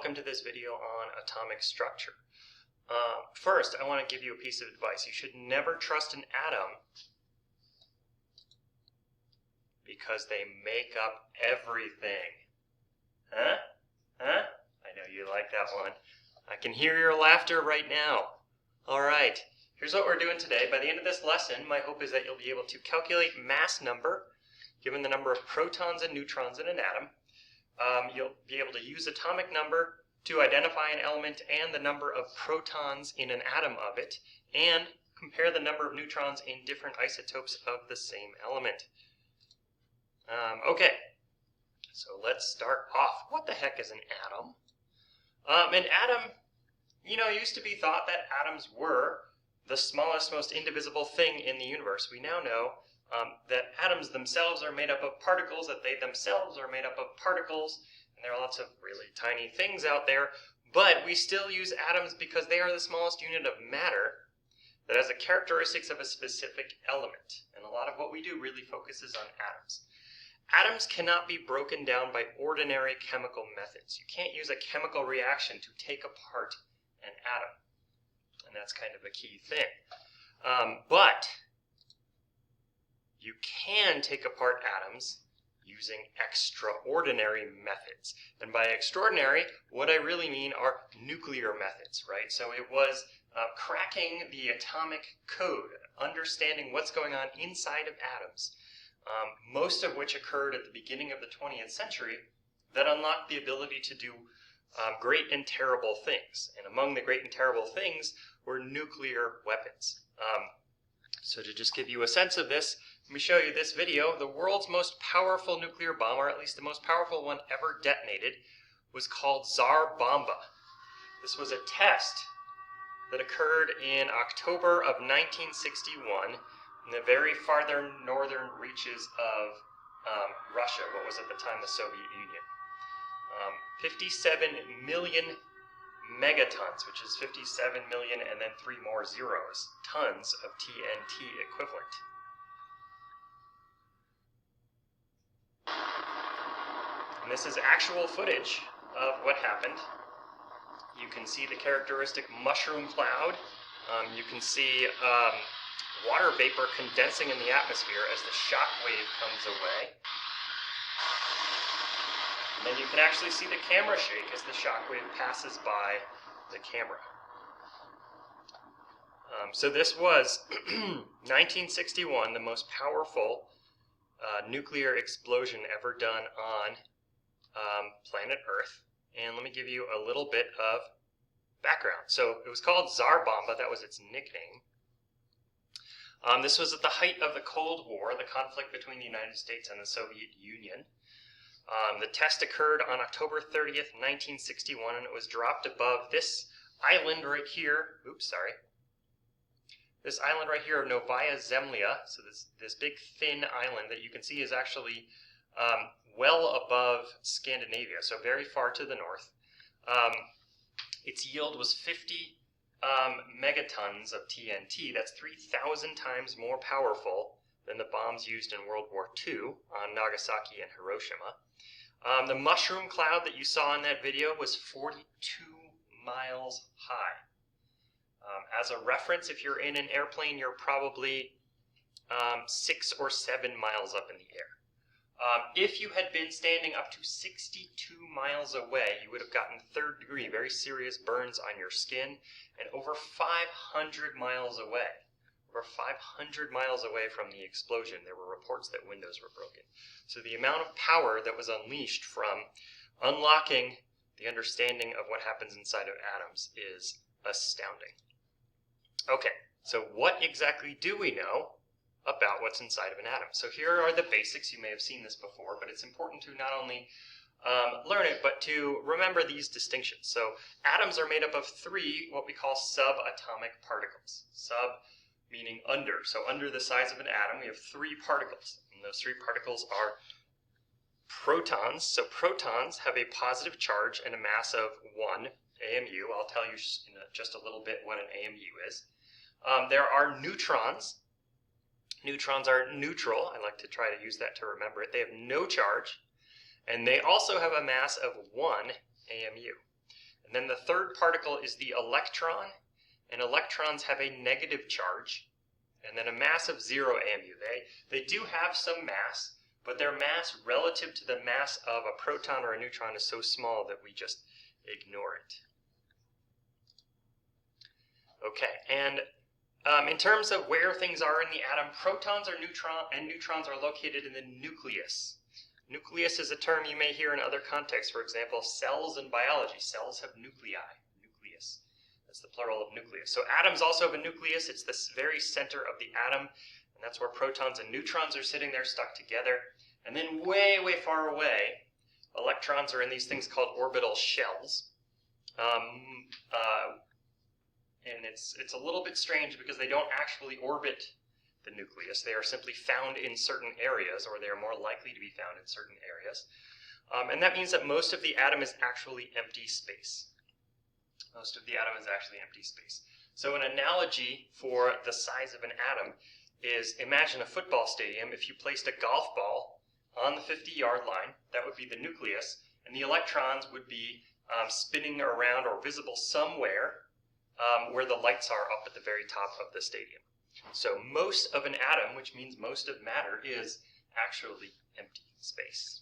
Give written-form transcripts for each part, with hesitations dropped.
welcome to this video on atomic structure. First, I want to give you a piece of advice. You should never trust an atom because they make up everything. Huh? I know you like that one. I can hear your laughter right now. Alright, here's what we're doing today. By the end of this lesson, my hope is that you'll be able to calculate mass number, given the number of protons and neutrons in an atom. You'll be able to use atomic number to identify an element and the number of protons in an atom of it, and compare the number of neutrons in different isotopes of the same element. Okay, so let's start off. What the heck is an atom? An atom, used to be thought that atoms were the smallest, most indivisible thing in the universe. We now know that atoms themselves are made up of particles, that they themselves are made up of particles, and there are lots of really tiny things out there, but we still use atoms because they are the smallest unit of matter that has the characteristics of a specific element. And a lot of what we do really focuses on atoms. Atoms cannot be broken down by ordinary chemical methods. You can't use a chemical reaction to take apart an atom, and that's kind of a key thing. But you can take apart atoms using extraordinary methods. And by extraordinary, what I really mean are nuclear methods, right? So it was cracking the atomic code, understanding what's going on inside of atoms, most of which occurred at the beginning of the 20th century, that unlocked the ability to do great and terrible things. And among the great and terrible things were nuclear weapons. So to just give you a sense of this, let me show you this video. The world's most powerful nuclear bomb, or at least the most powerful one ever detonated, was called Tsar Bomba. This was a test that occurred in October of 1961 in the very farther northern reaches of Russia, what was at the time the Soviet Union. 57 million megatons, which is 57 million and then 3 more zeros, tons of TNT equivalent. And this is actual footage of what happened. You can see the characteristic mushroom cloud. You can see water vapor condensing in the atmosphere as the shock wave comes away. And then you can actually see the camera shake as the shock wave passes by the camera. So this was 1961, the most powerful nuclear explosion ever done on planet Earth. And let me give you a little bit of background. So it was called Tsar Bomba, that was its nickname. This was at the height of the Cold War, the conflict between the United States and the Soviet Union. The test occurred on October 30th, 1961, and it was dropped above this island right here. This island right here of Novaya Zemlya. So this big thin island that you can see is actually well above Scandinavia, so very far to the north. Its yield was 50 megatons of TNT. That's 3,000 times more powerful than the bombs used in World War II on Nagasaki and Hiroshima. The mushroom cloud that you saw in that video was 42 miles high. As a reference, if you're in an airplane, you're probably 6 or 7 miles up in the air. If you had been standing up to 62 miles away, you would have gotten third degree, very serious burns on your skin, and over 500 miles away, from the explosion, there were reports that windows were broken. So the amount of power that was unleashed from unlocking the understanding of what happens inside of atoms is astounding. Okay, so what exactly do we know about what's inside of an atom? So here are the basics. You may have seen this before, but it's important to not only learn it, but to remember these distinctions. So atoms are made up of 3 what we call subatomic particles. Sub meaning under. So under the size of an atom, we have 3 particles, and those 3 particles are protons. So protons have a positive charge and a mass of 1 AMU. I'll tell you in just a little bit what an AMU is. There are neutrons. Neutrons are neutral. I like to try to use that to remember it. They have no charge, and they also have a mass of 1 AMU. And then the third particle is the electron, and electrons have a negative charge, and then a mass of 0 AMU. They do have some mass, but their mass relative to the mass of a proton or a neutron is so small that we just ignore it. Okay, and in terms of where things are in the atom, protons and neutrons are located in the nucleus. Nucleus is a term you may hear in other contexts. For example, cells in biology. Cells have nuclei. Nucleus. That's the plural of nucleus. So atoms also have a nucleus. It's the very center of the atom, and that's where protons and neutrons are sitting there stuck together. And then way, way far away, electrons are in these things called orbital shells. And it's a little bit strange because they don't actually orbit the nucleus. They are simply found in certain areas, or they are more likely to be found in certain areas. And that means that most of the atom is actually empty space. Most of the atom is actually empty space. So an analogy for the size of an atom is, imagine a football stadium. If you placed a golf ball on the 50-yard line, that would be the nucleus, and the electrons would be spinning around or visible somewhere where the lights are up at the very top of the stadium. So most of an atom, which means most of matter, is actually empty space.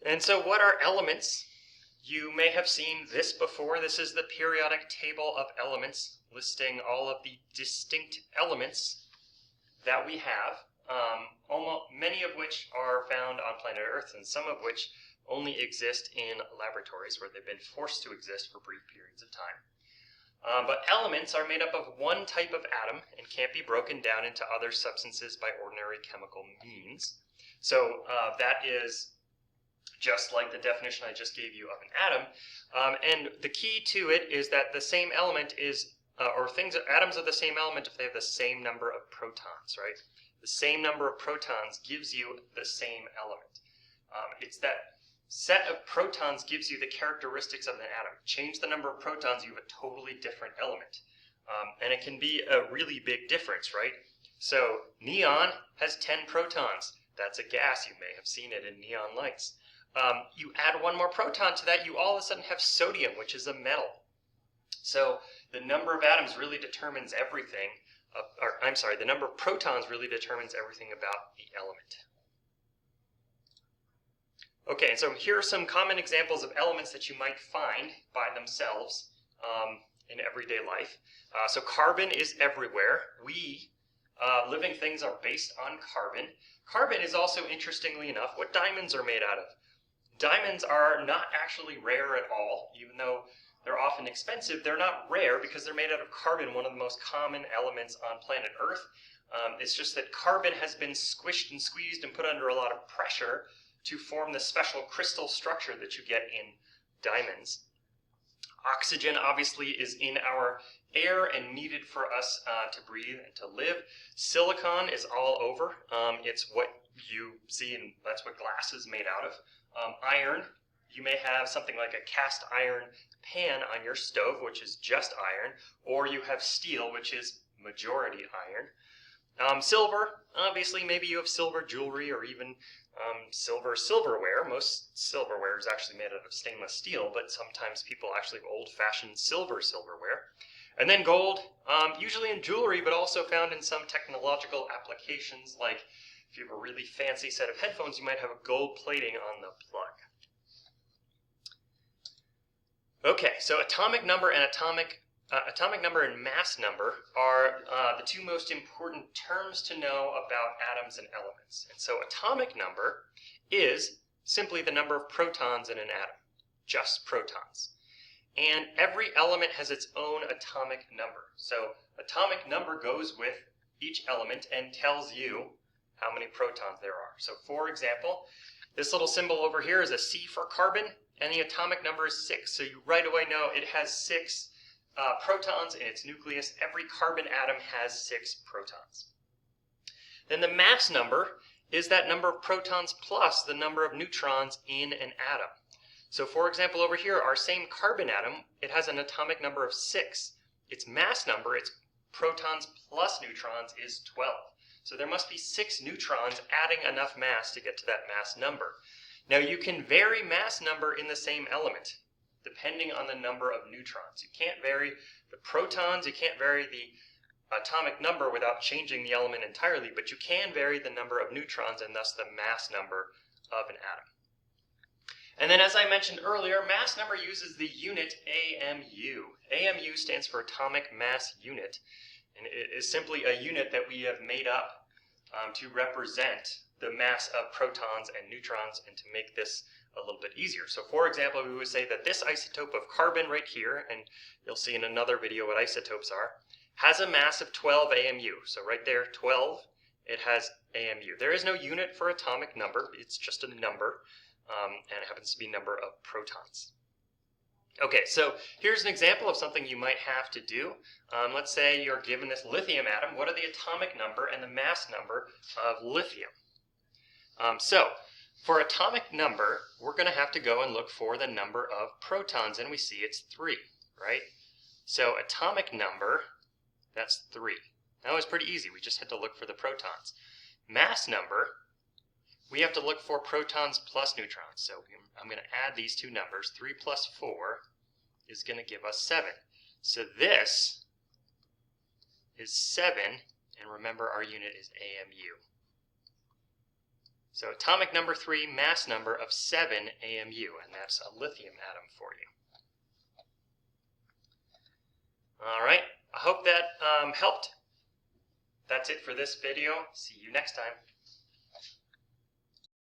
And so what are elements? You may have seen this before. This is the periodic table of elements listing all of the distinct elements that we have, many of which are found on planet Earth and some of which only exist in laboratories where they've been forced to exist for brief periods of time. But elements are made up of one type of atom and can't be broken down into other substances by ordinary chemical means. So that is just like the definition I just gave you of an atom. And the key to it is that the same element is, atoms are the same element if they have the same number of protons, right? The same number of protons gives you the same element. It's that set of protons gives you the characteristics of an atom. Change the number of protons, you have a totally different element. And it can be a really big difference, right? So neon has 10 protons. That's a gas. You may have seen it in neon lights. You add one more proton to that, you all of a sudden have sodium, which is a metal. So the number of atoms really determines everything, the number of protons really determines everything about the element. Okay, so here are some common examples of elements that you might find by themselves in everyday life. So carbon is everywhere. We, living things, are based on carbon. Carbon is also, interestingly enough, what diamonds are made out of. Diamonds are not actually rare at all, even though they're often expensive. They're not rare because they're made out of carbon, one of the most common elements on planet Earth. It's just that carbon has been squished and squeezed and put under a lot of pressure to form the special crystal structure that you get in diamonds. Oxygen obviously is in our air and needed for us to breathe and to live. Silicon is all over. It's what you see, and that's what glass is made out of. Iron, you may have something like a cast iron pan on your stove, which is just iron, or you have steel, which is majority iron. Silver, obviously maybe you have silver jewelry or even silver silverware. Most silverware is actually made out of stainless steel, but sometimes people actually have old-fashioned silverware. And then gold, usually in jewelry, but also found in some technological applications, like if you have a really fancy set of headphones, you might have a gold plating on the plug. Okay, so atomic number and mass number are the two most important terms to know about atoms and elements. And so atomic number is simply the number of protons in an atom, just protons. And every element has its own atomic number. So atomic number goes with each element and tells you how many protons there are. So for example, this little symbol over here is a C for carbon, and the atomic number is 6. So you right away know it has 6 protons in its nucleus. Every carbon atom has 6 protons. Then the mass number is that number of protons plus the number of neutrons in an atom. So for example, over here, our same carbon atom, it has an atomic number of 6. Its mass number, its protons plus neutrons, is 12. So there must be 6 neutrons adding enough mass to get to that mass number. Now you can vary mass number in the same element depending on the number of neutrons. You can't vary the protons, you can't vary the atomic number without changing the element entirely, but you can vary the number of neutrons and thus the mass number of an atom. And then, as I mentioned earlier, mass number uses the unit AMU. AMU stands for atomic mass unit, and it is simply a unit that we have made up to represent the mass of protons and neutrons and to make this a little bit easier. So for example, we would say that this isotope of carbon right here, and you'll see in another video what isotopes are, has a mass of 12 AMU. So right there, 12, it has AMU. There is no unit for atomic number, it's just a number, and it happens to be number of protons. Okay, so here's an example of something you might have to do. Let's say you're given this lithium atom. What are the atomic number and the mass number of lithium? So for atomic number, we're going to have to go and look for the number of protons, and we see it's 3, right? So atomic number, that's 3. That was pretty easy. We just had to look for the protons. Mass number, we have to look for protons plus neutrons. So I'm going to add these two numbers. 3 plus 4 is going to give us 7. So this is 7, and remember our unit is AMU. So atomic number 3, mass number of 7 AMU, and that's a lithium atom for you. All right, I hope that helped. That's it for this video. See you next time.